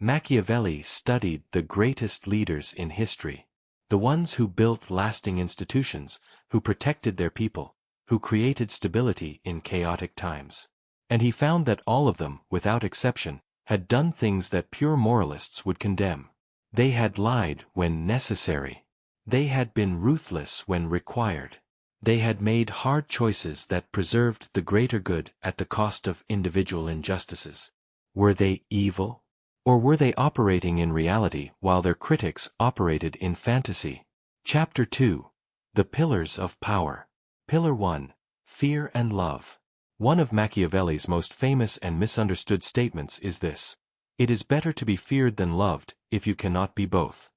Machiavelli studied the greatest leaders in history. The ones who built lasting institutions, who protected their people, who created stability in chaotic times. And he found that all of them, without exception, had done things that pure moralists would condemn. They had lied when necessary. They had been ruthless when required. They had made hard choices that preserved the greater good at the cost of individual injustices. Were they evil? Or were they operating in reality while their critics operated in fantasy? Chapter 2. The Pillars of Power. Pillar 1. Fear and Love. One of Machiavelli's most famous and misunderstood statements is this: "It is better to be feared than loved, if you cannot be both."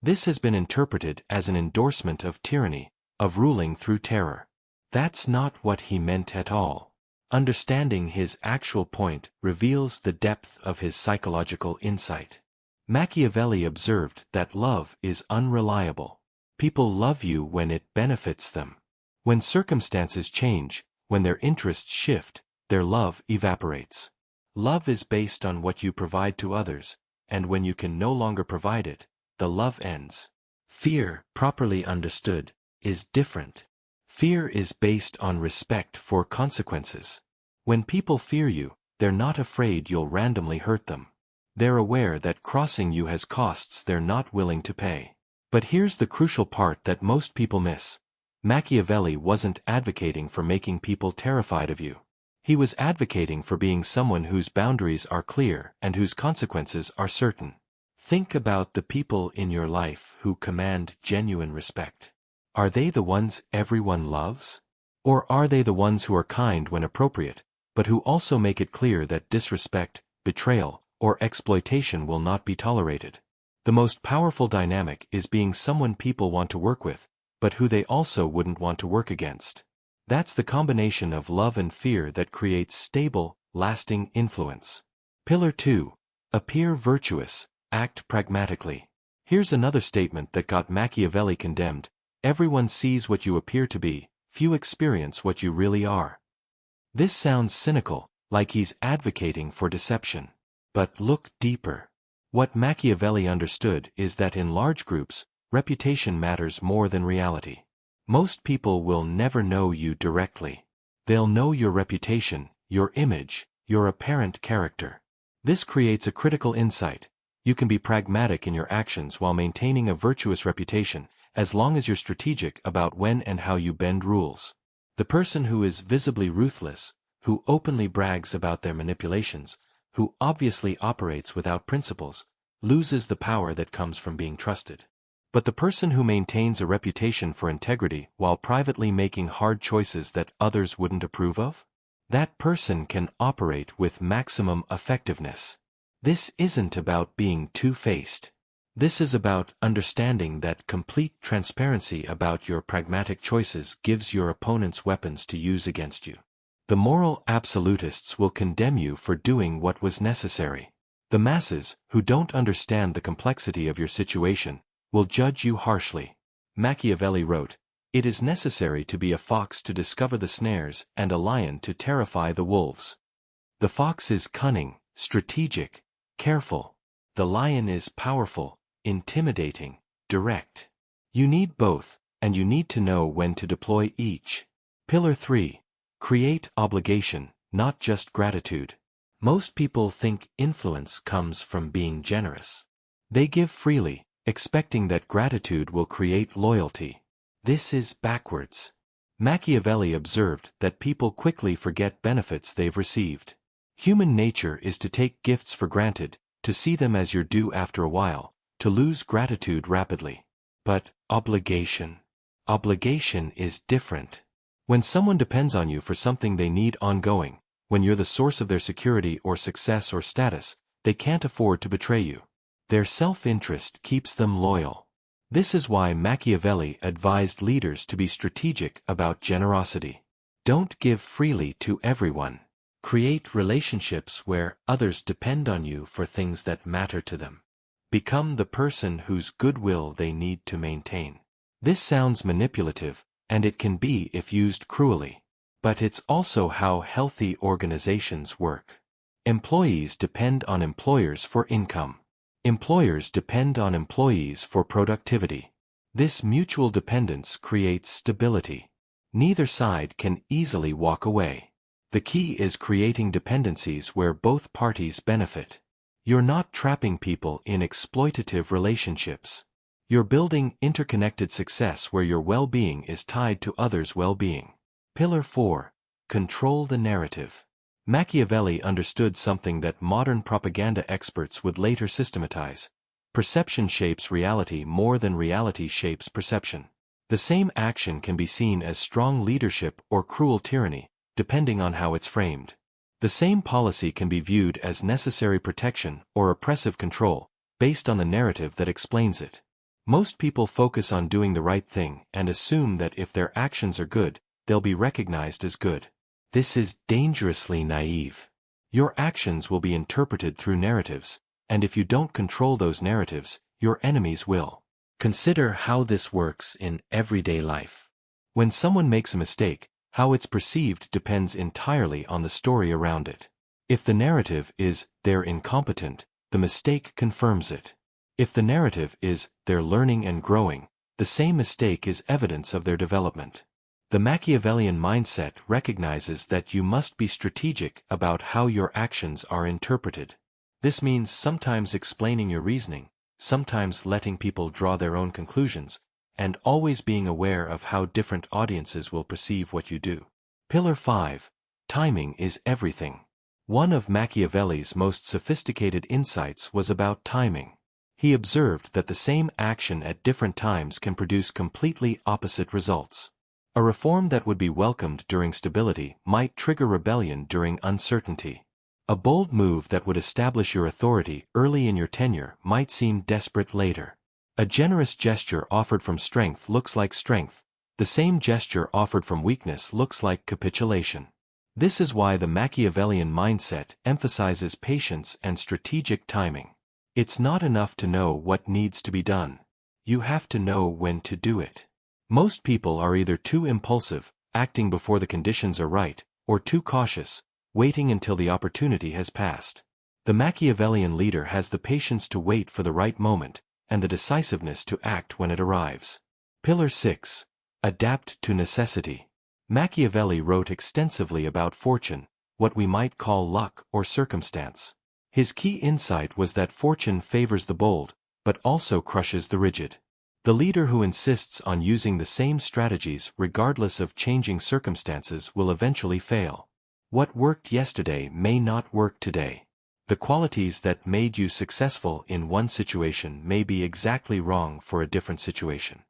This has been interpreted as an endorsement of tyranny, of ruling through terror. That's not what he meant at all. Understanding his actual point reveals the depth of his psychological insight. Machiavelli observed that love is unreliable. People love you when it benefits them. When circumstances change, when their interests shift, their love evaporates. Love is based on what you provide to others, and when you can no longer provide it, the love ends. Fear, properly understood, is different. Fear is based on respect for consequences. When people fear you, they're not afraid you'll randomly hurt them. They're aware that crossing you has costs they're not willing to pay. But here's the crucial part that most people miss. Machiavelli wasn't advocating for making people terrified of you. He was advocating for being someone whose boundaries are clear and whose consequences are certain. Think about the people in your life who command genuine respect. Are they the ones everyone loves? Or are they the ones who are kind when appropriate, but who also make it clear that disrespect, betrayal, or exploitation will not be tolerated? The most powerful dynamic is being someone people want to work with, but who they also wouldn't want to work against. That's the combination of love and fear that creates stable, lasting influence. Pillar 2. Appear virtuous, act pragmatically. Here's another statement that got Machiavelli condemned: "Everyone sees what you appear to be, few experience what you really are." This sounds cynical, like he's advocating for deception. But look deeper. What Machiavelli understood is that in large groups, reputation matters more than reality. Most people will never know you directly. They'll know your reputation, your image, your apparent character. This creates a critical insight. You can be pragmatic in your actions while maintaining a virtuous reputation, as long as you're strategic about when and how you bend rules. The person who is visibly ruthless, who openly brags about their manipulations, who obviously operates without principles, loses the power that comes from being trusted. But the person who maintains a reputation for integrity while privately making hard choices that others wouldn't approve of? That person can operate with maximum effectiveness. This isn't about being two-faced. This is about understanding that complete transparency about your pragmatic choices gives your opponents weapons to use against you. The moral absolutists will condemn you for doing what was necessary. The masses, who don't understand the complexity of your situation, will judge you harshly. Machiavelli wrote, "It is necessary to be a fox to discover the snares and a lion to terrify the wolves." The fox is cunning, strategic, careful. The lion is powerful, intimidating, direct. You need both, and you need to know when to deploy each. Pillar 3. Create obligation, not just gratitude. Most people think influence comes from being generous. They give freely, expecting that gratitude will create loyalty. This is backwards. Machiavelli observed that people quickly forget benefits they've received. Human nature is to take gifts for granted, to see them as your due after a while, to lose gratitude rapidly. But obligation is different. When someone depends on you for something they need ongoing, when you're the source of their security or success or status, they can't afford to betray you. Their self-interest keeps them loyal. This is why Machiavelli advised leaders to be strategic about generosity. Don't give freely to everyone. Create relationships where others depend on you for things that matter to them. Become the person whose goodwill they need to maintain. This sounds manipulative, and it can be if used cruelly. But it's also how healthy organizations work. Employees depend on employers for income. Employers depend on employees for productivity. This mutual dependence creates stability. Neither side can easily walk away. The key is creating dependencies where both parties benefit. You're not trapping people in exploitative relationships. You're building interconnected success where your well-being is tied to others' well-being. Pillar 4. Control the narrative. Machiavelli understood something that modern propaganda experts would later systematize. Perception shapes reality more than reality shapes perception. The same action can be seen as strong leadership or cruel tyranny, depending on how it's framed. The same policy can be viewed as necessary protection or oppressive control, based on the narrative that explains it. Most people focus on doing the right thing and assume that if their actions are good, they'll be recognized as good. This is dangerously naive. Your actions will be interpreted through narratives, and if you don't control those narratives, your enemies will. Consider how this works in everyday life. When someone makes a mistake, how it's perceived depends entirely on the story around it. If the narrative is, they're incompetent, the mistake confirms it. If the narrative is, they're learning and growing, the same mistake is evidence of their development. The Machiavellian mindset recognizes that you must be strategic about how your actions are interpreted. This means sometimes explaining your reasoning, sometimes letting people draw their own conclusions, and always being aware of how different audiences will perceive what you do. Pillar 5. Timing is everything. One of Machiavelli's most sophisticated insights was about timing. He observed that the same action at different times can produce completely opposite results. A reform that would be welcomed during stability might trigger rebellion during uncertainty. A bold move that would establish your authority early in your tenure might seem desperate later. A generous gesture offered from strength looks like strength. The same gesture offered from weakness looks like capitulation. This is why the Machiavellian mindset emphasizes patience and strategic timing. It's not enough to know what needs to be done. You have to know when to do it. Most people are either too impulsive, acting before the conditions are right, or too cautious, waiting until the opportunity has passed. The Machiavellian leader has the patience to wait for the right moment, and the decisiveness to act when it arrives. Pillar 6. Adapt to necessity. Machiavelli wrote extensively about fortune, what we might call luck or circumstance. His key insight was that fortune favors the bold, but also crushes the rigid. The leader who insists on using the same strategies regardless of changing circumstances will eventually fail. What worked yesterday may not work today. The qualities that made you successful in one situation may be exactly wrong for a different situation.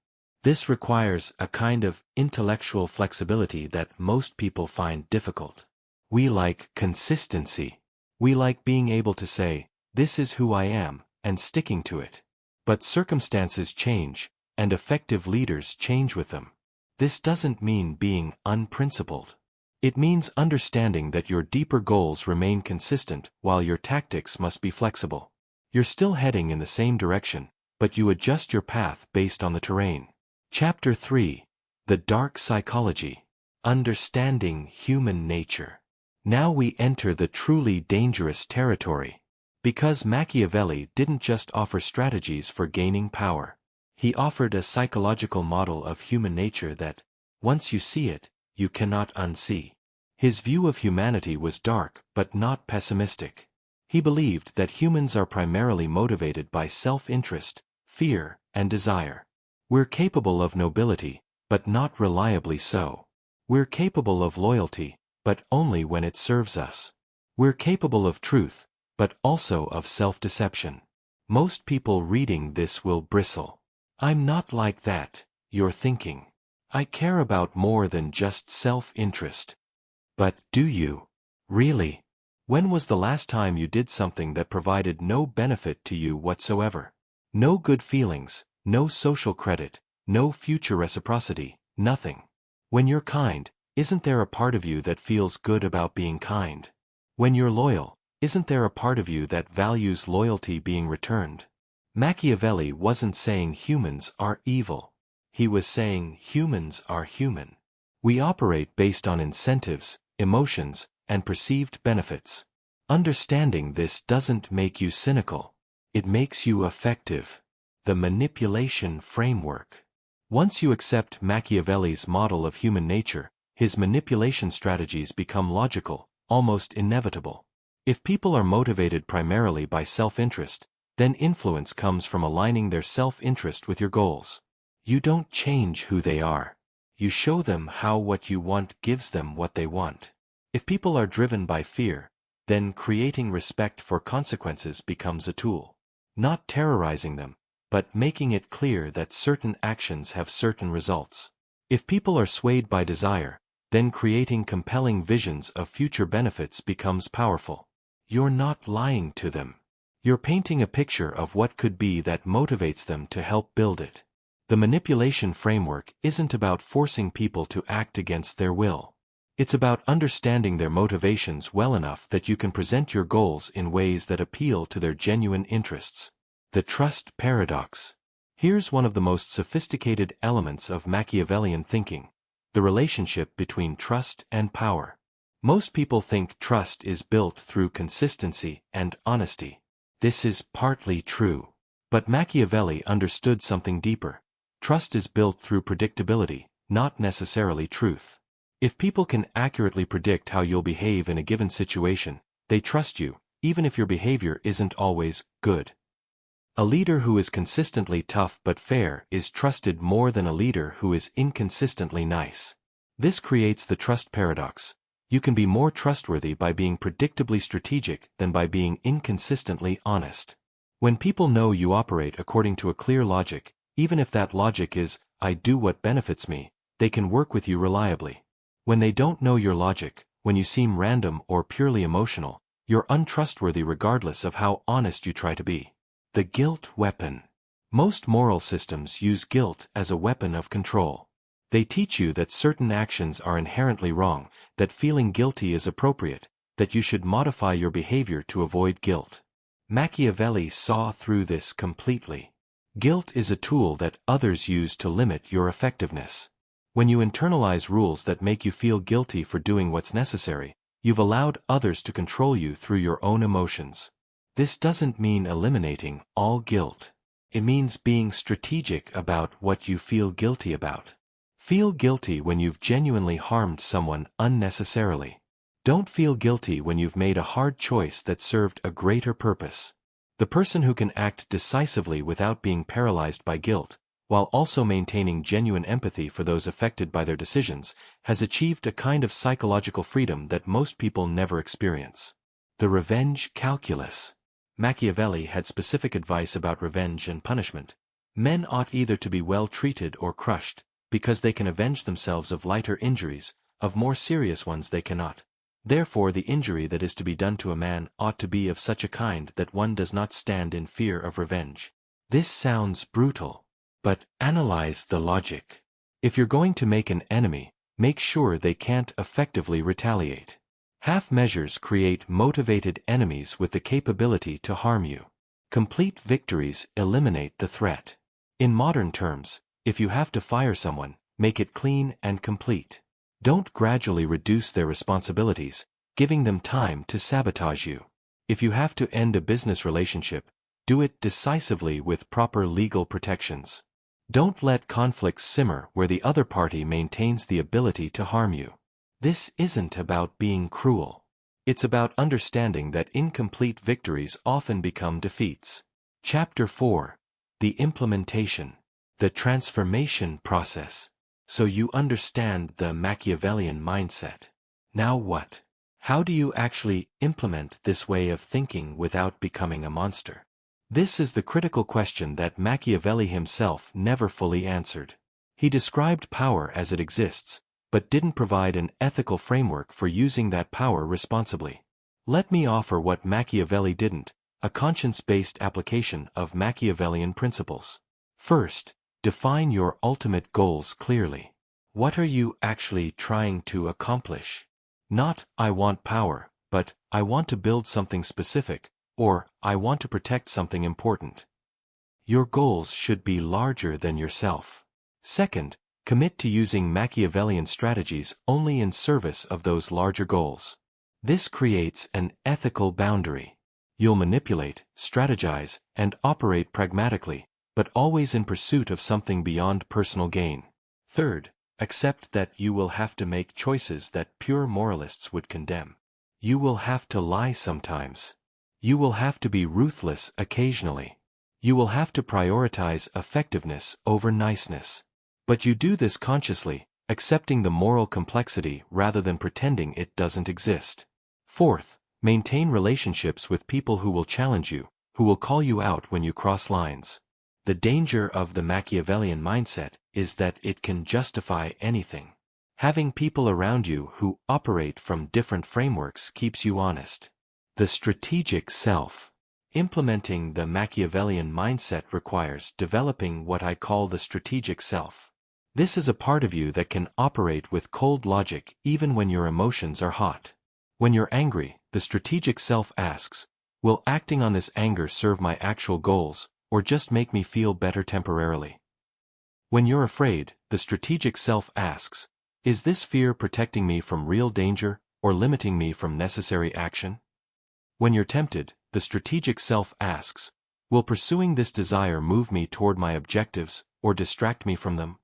This requires a kind of intellectual flexibility that most people find difficult. We like consistency. We like being able to say, "This is who I am," and sticking to it. But circumstances change, and effective leaders change with them. This doesn't mean being unprincipled. It means understanding that your deeper goals remain consistent while your tactics must be flexible. You're still heading in the same direction, but you adjust your path based on the terrain. Chapter 3. The Dark Psychology. Understanding Human Nature. Now we enter the truly dangerous territory. Because Machiavelli didn't just offer strategies for gaining power. He offered a psychological model of human nature that, once you see it, you cannot unsee. His view of humanity was dark but not pessimistic. He believed that humans are primarily motivated by self-interest, fear, and desire. We're capable of nobility, but not reliably so. We're capable of loyalty, but only when it serves us. We're capable of truth, but also of self-deception. Most people reading this will bristle. I'm not like that, you're thinking. I care about more than just self-interest. But do you? Really? When was the last time you did something that provided no benefit to you whatsoever? No good feelings, no social credit, no future reciprocity, nothing. When you're kind, isn't there a part of you that feels good about being kind? When you're loyal, isn't there a part of you that values loyalty being returned? Machiavelli wasn't saying humans are evil. He was saying humans are human. We operate based on incentives, emotions, and perceived benefits. Understanding this doesn't make you cynical. It makes you effective. The manipulation framework. Once you accept Machiavelli's model of human nature, his manipulation strategies become logical, almost inevitable. If people are motivated primarily by self-interest, then influence comes from aligning their self-interest with your goals. You don't change who they are. You show them how what you want gives them what they want. If people are driven by fear, then creating respect for consequences becomes a tool. Not terrorizing them, but making it clear that certain actions have certain results. If people are swayed by desire, then creating compelling visions of future benefits becomes powerful. You're not lying to them. You're painting a picture of what could be that motivates them to help build it. The manipulation framework isn't about forcing people to act against their will. It's about understanding their motivations well enough that you can present your goals in ways that appeal to their genuine interests. The trust paradox. Here's one of the most sophisticated elements of Machiavellian thinking: the relationship between trust and power. Most people think trust is built through consistency and honesty. This is partly true. But Machiavelli understood something deeper. Trust is built through predictability, not necessarily truth. If people can accurately predict how you'll behave in a given situation, they trust you, even if your behavior isn't always good. A leader who is consistently tough but fair is trusted more than a leader who is inconsistently nice. This creates the trust paradox. You can be more trustworthy by being predictably strategic than by being inconsistently honest. When people know you operate according to a clear logic, even if that logic is, "I do what benefits me," they can work with you reliably. When they don't know your logic, when you seem random or purely emotional, you're untrustworthy regardless of how honest you try to be. The guilt weapon. Most moral systems use guilt as a weapon of control. They teach you that certain actions are inherently wrong, that feeling guilty is appropriate, that you should modify your behavior to avoid guilt. Machiavelli saw through this completely. Guilt is a tool that others use to limit your effectiveness. When you internalize rules that make you feel guilty for doing what's necessary, you've allowed others to control you through your own emotions. This doesn't mean eliminating all guilt. It means being strategic about what you feel guilty about. Feel guilty when you've genuinely harmed someone unnecessarily. Don't feel guilty when you've made a hard choice that served a greater purpose. The person who can act decisively without being paralyzed by guilt, while also maintaining genuine empathy for those affected by their decisions, has achieved a kind of psychological freedom that most people never experience. The revenge calculus. Machiavelli had specific advice about revenge and punishment. Men ought either to be well treated or crushed, because they can avenge themselves of lighter injuries, of more serious ones they cannot. Therefore the injury that is to be done to a man ought to be of such a kind that one does not stand in fear of revenge. This sounds brutal. But analyze the logic. If you're going to make an enemy, make sure they can't effectively retaliate. Half measures create motivated enemies with the capability to harm you. Complete victories eliminate the threat. In modern terms, if you have to fire someone, make it clean and complete. Don't gradually reduce their responsibilities, giving them time to sabotage you. If you have to end a business relationship, do it decisively with proper legal protections. Don't let conflicts simmer where the other party maintains the ability to harm you. This isn't about being cruel. It's about understanding that incomplete victories often become defeats. Chapter 4. The implementation. The transformation process. So you understand the Machiavellian mindset. Now what? How do you actually implement this way of thinking without becoming a monster? This is the critical question that Machiavelli himself never fully answered. He described power as it exists, but didn't provide an ethical framework for using that power responsibly. Let me offer what Machiavelli didn't, a conscience-based application of Machiavellian principles. First, define your ultimate goals clearly. What are you actually trying to accomplish? Not, "I want power," but, "I want to build something specific," or, "I want to protect something important." Your goals should be larger than yourself. Second, commit to using Machiavellian strategies only in service of those larger goals. This creates an ethical boundary. You'll manipulate, strategize, and operate pragmatically, but always in pursuit of something beyond personal gain. Third, accept that you will have to make choices that pure moralists would condemn. You will have to lie sometimes. You will have to be ruthless occasionally. You will have to prioritize effectiveness over niceness. But you do this consciously, accepting the moral complexity rather than pretending it doesn't exist. Fourth, maintain relationships with people who will challenge you, who will call you out when you cross lines. The danger of the Machiavellian mindset is that it can justify anything. Having people around you who operate from different frameworks keeps you honest. The strategic self. Implementing the Machiavellian mindset requires developing what I call the strategic self. This is a part of you that can operate with cold logic even when your emotions are hot. When you're angry, the strategic self asks, will acting on this anger serve my actual goals, or just make me feel better temporarily? When you're afraid, the strategic self asks, is this fear protecting me from real danger, or limiting me from necessary action? When you're tempted, the strategic self asks, will pursuing this desire move me toward my objectives, or distract me from them?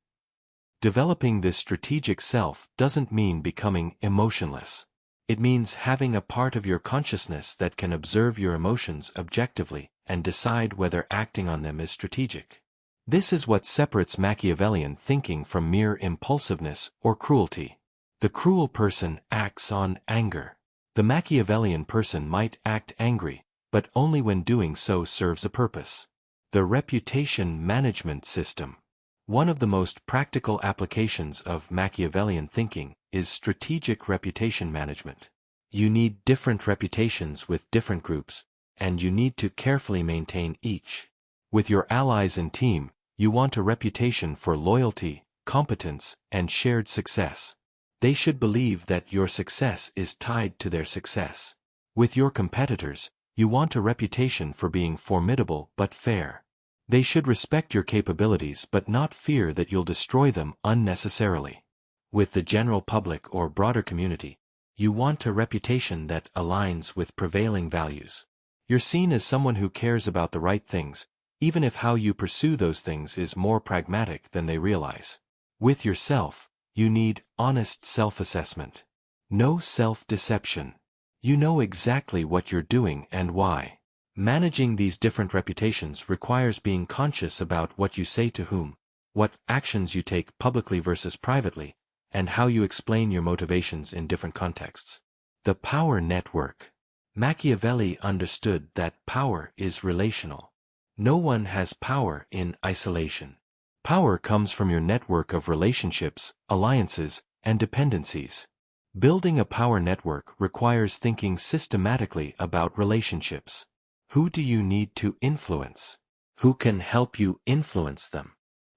Developing this strategic self doesn't mean becoming emotionless. It means having a part of your consciousness that can observe your emotions objectively and decide whether acting on them is strategic. This is what separates Machiavellian thinking from mere impulsiveness or cruelty. The cruel person acts on anger. The Machiavellian person might act angry, but only when doing so serves a purpose. The reputation management system. One of the most practical applications of Machiavellian thinking is strategic reputation management. You need different reputations with different groups, and you need to carefully maintain each. With your allies and team, you want a reputation for loyalty, competence, and shared success. They should believe that your success is tied to their success. With your competitors, you want a reputation for being formidable but fair. They should respect your capabilities but not fear that you'll destroy them unnecessarily. With the general public or broader community, you want a reputation that aligns with prevailing values. You're seen as someone who cares about the right things, even if how you pursue those things is more pragmatic than they realize. With yourself, you need honest self-assessment. No self-deception. You know exactly what you're doing and why. Managing these different reputations requires being conscious about what you say to whom, what actions you take publicly versus privately, and how you explain your motivations in different contexts. The power network. Machiavelli understood that power is relational. No one has power in isolation. Power comes from your network of relationships, alliances, and dependencies. Building a power network requires thinking systematically about relationships. Who do you need to influence? Who can help you influence them?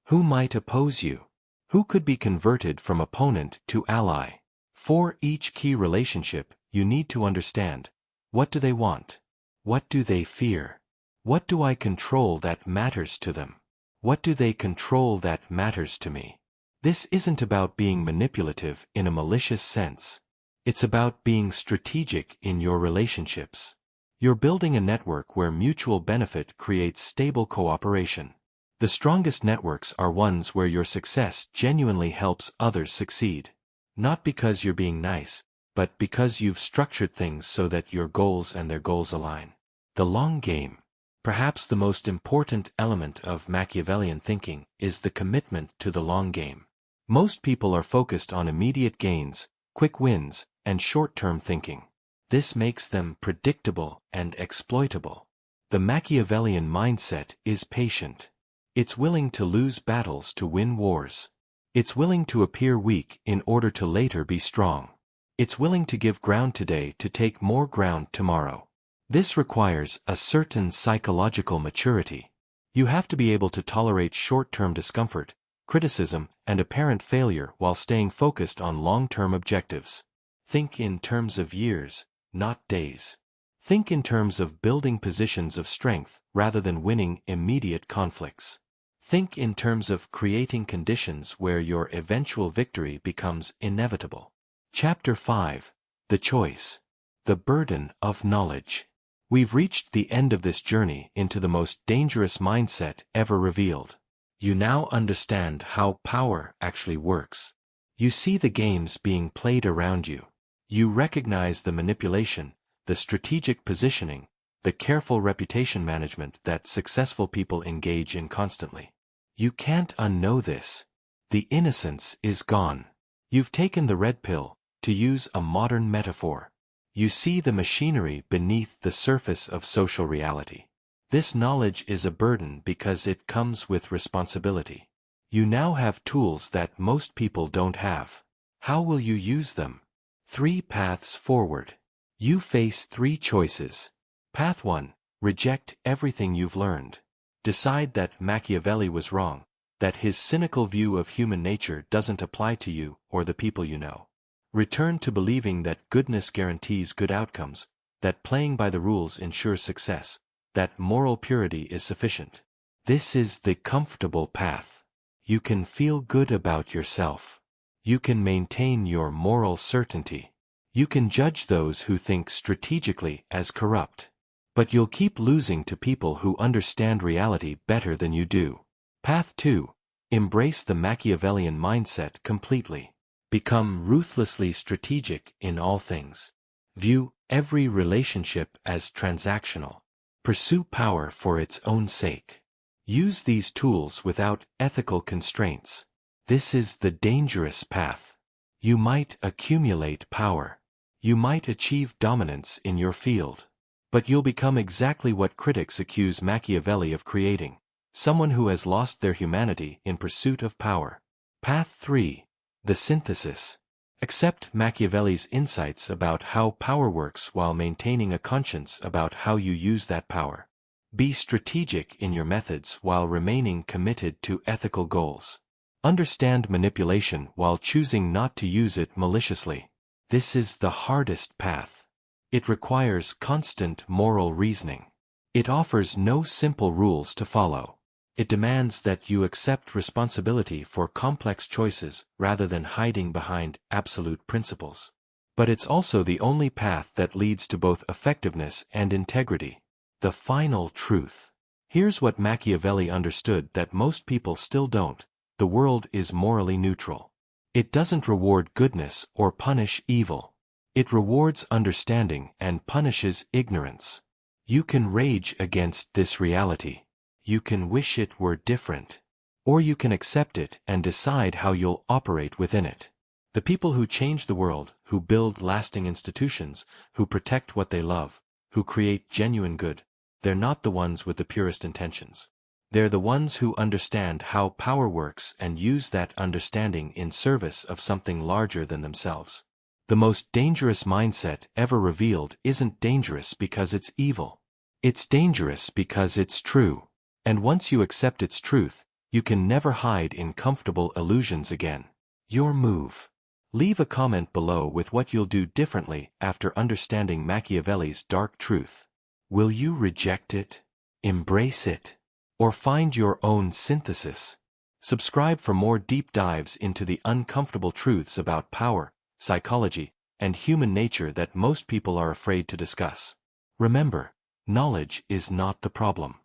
Who might oppose you? Who could be converted from opponent to ally? For each key relationship, you need to understand, what do they want? What do they fear? What do I control that matters to them? What do they control that matters to me? This isn't about being manipulative in a malicious sense. It's about being strategic in your relationships. You're building a network where mutual benefit creates stable cooperation. The strongest networks are ones where your success genuinely helps others succeed. Not because you're being nice, but because you've structured things so that your goals and their goals align. The long game. Perhaps the most important element of Machiavellian thinking is the commitment to the long game. Most people are focused on immediate gains, quick wins, and short-term thinking. This makes them predictable and exploitable. The Machiavellian mindset is patient. It's willing to lose battles to win wars. It's willing to appear weak in order to later be strong. It's willing to give ground today to take more ground tomorrow. This requires a certain psychological maturity. You have to be able to tolerate short-term discomfort, criticism, and apparent failure while staying focused on long-term objectives. Think in terms of years, not days. Think in terms of building positions of strength rather than winning immediate conflicts. Think in terms of creating conditions where your eventual victory becomes inevitable. Chapter 5. The Choice. The burden of knowledge. We've reached the end of this journey into the most dangerous mindset ever revealed. You now understand how power actually works. You see the games being played around you. You recognize the manipulation, the strategic positioning, the careful reputation management that successful people engage in constantly. You can't unknow this. The innocence is gone. You've taken the red pill, to use a modern metaphor. You see the machinery beneath the surface of social reality. This knowledge is a burden because it comes with responsibility. You now have tools that most people don't have. How will you use them? 3 paths forward. You face 3 choices. Path 1. Reject everything you've learned. Decide that Machiavelli was wrong, that his cynical view of human nature doesn't apply to you or the people you know. Return to believing that goodness guarantees good outcomes, that playing by the rules ensures success, that moral purity is sufficient. This is the comfortable path. You can feel good about yourself. You can maintain your moral certainty. You can judge those who think strategically as corrupt. But you'll keep losing to people who understand reality better than you do. Path 2. Embrace the Machiavellian mindset completely. Become ruthlessly strategic in all things. View every relationship as transactional. Pursue power for its own sake. Use these tools without ethical constraints. This is the dangerous path. You might accumulate power. You might achieve dominance in your field. But you'll become exactly what critics accuse Machiavelli of creating: someone who has lost their humanity in pursuit of power. Path 3. The synthesis. Accept Machiavelli's insights about how power works while maintaining a conscience about how you use that power. Be strategic in your methods while remaining committed to ethical goals. Understand manipulation while choosing not to use it maliciously. This is the hardest path. It requires constant moral reasoning. It offers no simple rules to follow. It demands that you accept responsibility for complex choices rather than hiding behind absolute principles. But it's also the only path that leads to both effectiveness and integrity. The final truth. Here's what Machiavelli understood that most people still don't: the world is morally neutral. It doesn't reward goodness or punish evil. It rewards understanding and punishes ignorance. You can rage against this reality. You can wish it were different. Or you can accept it and decide how you'll operate within it. The people who change the world, who build lasting institutions, who protect what they love, who create genuine good, they're not the ones with the purest intentions. They're the ones who understand how power works and use that understanding in service of something larger than themselves. The most dangerous mindset ever revealed isn't dangerous because it's evil. It's dangerous because it's true. And once you accept its truth, you can never hide in comfortable illusions again. Your move. Leave a comment below with what you'll do differently after understanding Machiavelli's dark truth. Will you reject it? Embrace it? Or find your own synthesis? Subscribe for more deep dives into the uncomfortable truths about power, psychology, and human nature that most people are afraid to discuss. Remember, knowledge is not the problem.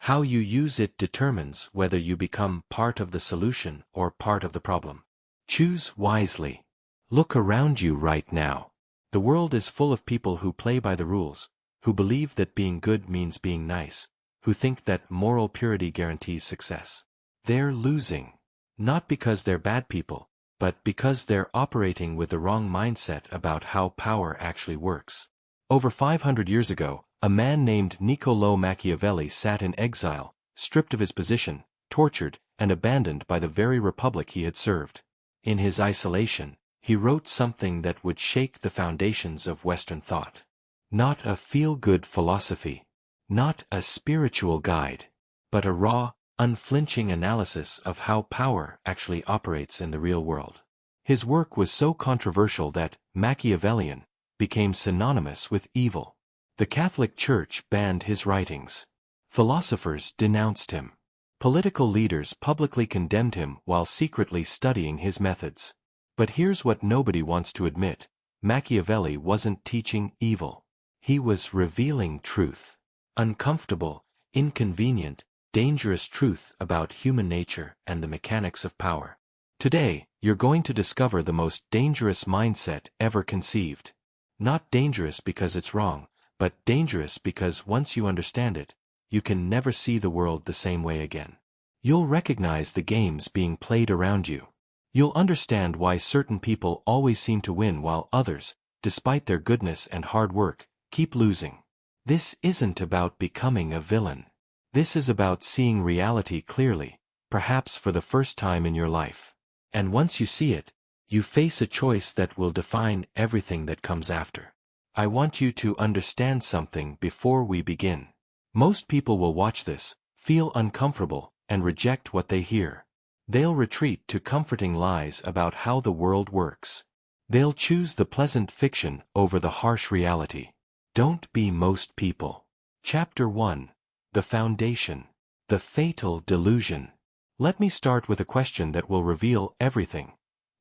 How you use it determines whether you become part of the solution or part of the problem. Choose wisely. Look around you right now. The world is full of people who play by the rules, who believe that being good means being nice, who think that moral purity guarantees success. They're losing. Not because they're bad people, but because they're operating with the wrong mindset about how power actually works. Over 500 years ago, a man named Niccolò Machiavelli sat in exile, stripped of his position, tortured, and abandoned by the very republic he had served. In his isolation, he wrote something that would shake the foundations of Western thought. Not a feel-good philosophy, not a spiritual guide, but a raw, unflinching analysis of how power actually operates in the real world. His work was so controversial that Machiavellian became synonymous with evil. The Catholic Church banned his writings. Philosophers denounced him. Political leaders publicly condemned him while secretly studying his methods. But here's what nobody wants to admit: Machiavelli wasn't teaching evil. He was revealing truth. Uncomfortable, inconvenient, dangerous truth about human nature and the mechanics of power. Today, you're going to discover the most dangerous mindset ever conceived. Not dangerous because it's wrong, but dangerous because once you understand it, you can never see the world the same way again. You'll recognize the games being played around you. You'll understand why certain people always seem to win while others, despite their goodness and hard work, keep losing. This isn't about becoming a villain. This is about seeing reality clearly, perhaps for the first time in your life. And once you see it, you face a choice that will define everything that comes after. I want you to understand something before we begin. Most people will watch this, feel uncomfortable, and reject what they hear. They'll retreat to comforting lies about how the world works. They'll choose the pleasant fiction over the harsh reality. Don't be most people. Chapter 1. The Foundation. The Fatal Delusion. Let me start with a question that will reveal everything.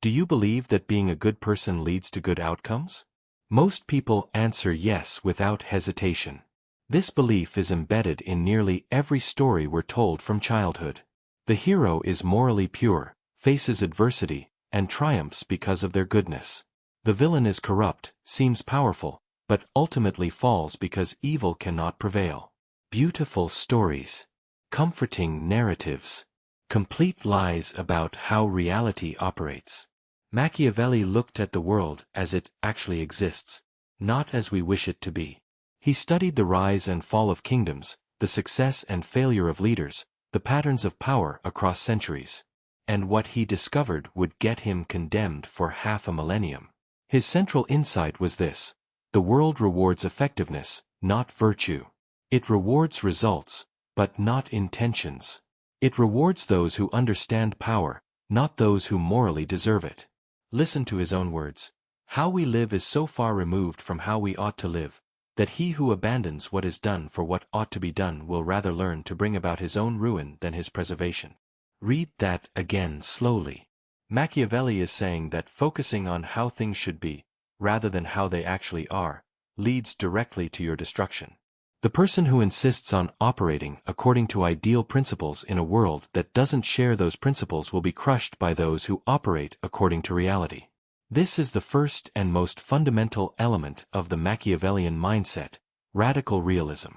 Do you believe that being a good person leads to good outcomes? Most people answer yes without hesitation. This belief is embedded in nearly every story we're told from childhood. The hero is morally pure, faces adversity, and triumphs because of their goodness. The villain is corrupt, seems powerful, but ultimately falls because evil cannot prevail. Beautiful stories. Comforting narratives. Complete lies about how reality operates. Machiavelli looked at the world as it actually exists, not as we wish it to be. He studied the rise and fall of kingdoms, the success and failure of leaders, the patterns of power across centuries. And what he discovered would get him condemned for half a millennium. His central insight was this: the world rewards effectiveness, not virtue. It rewards results, but not intentions. It rewards those who understand power, not those who morally deserve it. Listen to his own words. How we live is so far removed from how we ought to live, that he who abandons what is done for what ought to be done will rather learn to bring about his own ruin than his preservation. Read that again slowly. Machiavelli is saying that focusing on how things should be, rather than how they actually are, leads directly to your destruction. The person who insists on operating according to ideal principles in a world that doesn't share those principles will be crushed by those who operate according to reality. This is the first and most fundamental element of the Machiavellian mindset, radical realism.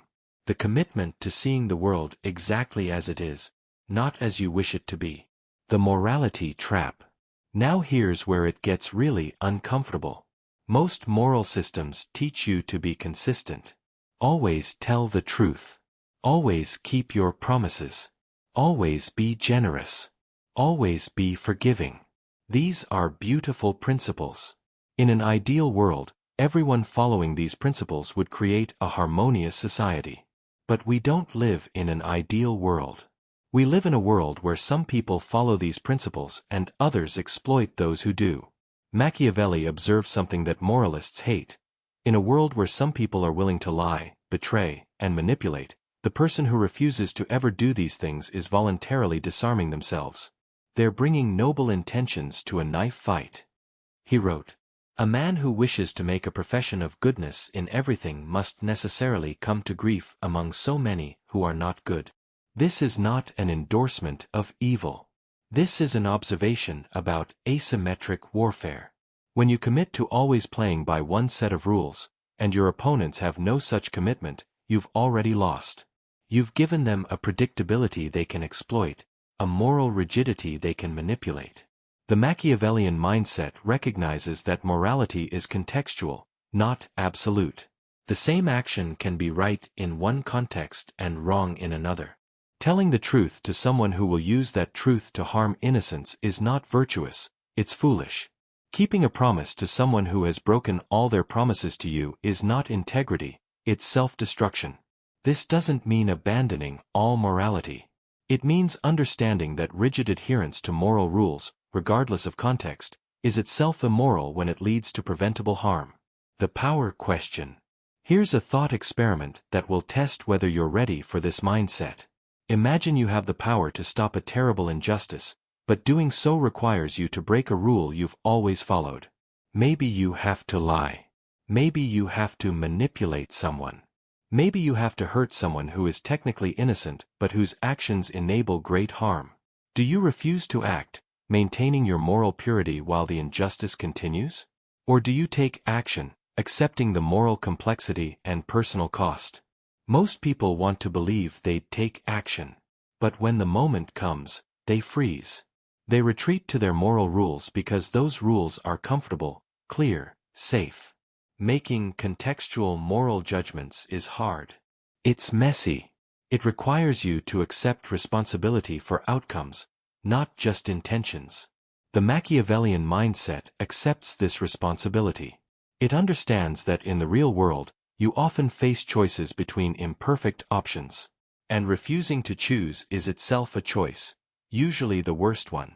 The commitment to seeing the world exactly as it is, not as you wish it to be. The morality trap. Now here's where it gets really uncomfortable. Most moral systems teach you to be consistent. Always tell the truth. Always keep your promises. Always be generous. Always be forgiving. These are beautiful principles. In an ideal world, everyone following these principles would create a harmonious society. But we don't live in an ideal world. We live in a world where some people follow these principles and others exploit those who do. Machiavelli observed something that moralists hate. In a world where some people are willing to lie, betray, and manipulate, the person who refuses to ever do these things is voluntarily disarming themselves. They're bringing noble intentions to a knife fight. He wrote, "A man who wishes to make a profession of goodness in everything must necessarily come to grief among so many who are not good." This is not an endorsement of evil. This is an observation about asymmetric warfare. When you commit to always playing by one set of rules, and your opponents have no such commitment, you've already lost. You've given them a predictability they can exploit, a moral rigidity they can manipulate. The Machiavellian mindset recognizes that morality is contextual, not absolute. The same action can be right in one context and wrong in another. Telling the truth to someone who will use that truth to harm innocence is not virtuous, it's foolish. Keeping a promise to someone who has broken all their promises to you is not integrity, it's self-destruction. This doesn't mean abandoning all morality. It means understanding that rigid adherence to moral rules, regardless of context, is itself immoral when it leads to preventable harm. The power question. Here's a thought experiment that will test whether you're ready for this mindset. Imagine you have the power to stop a terrible injustice, but doing so requires you to break a rule you've always followed. Maybe you have to lie. Maybe you have to manipulate someone. Maybe you have to hurt someone who is technically innocent but whose actions enable great harm. Do you refuse to act, maintaining your moral purity while the injustice continues? Or do you take action, accepting the moral complexity and personal cost? Most people want to believe they take action. But when the moment comes, they freeze. They retreat to their moral rules because those rules are comfortable, clear, safe. Making contextual moral judgments is hard. It's messy. It requires you to accept responsibility for outcomes, not just intentions. The Machiavellian mindset accepts this responsibility. It understands that in the real world, you often face choices between imperfect options. And refusing to choose is itself a choice, usually the worst one.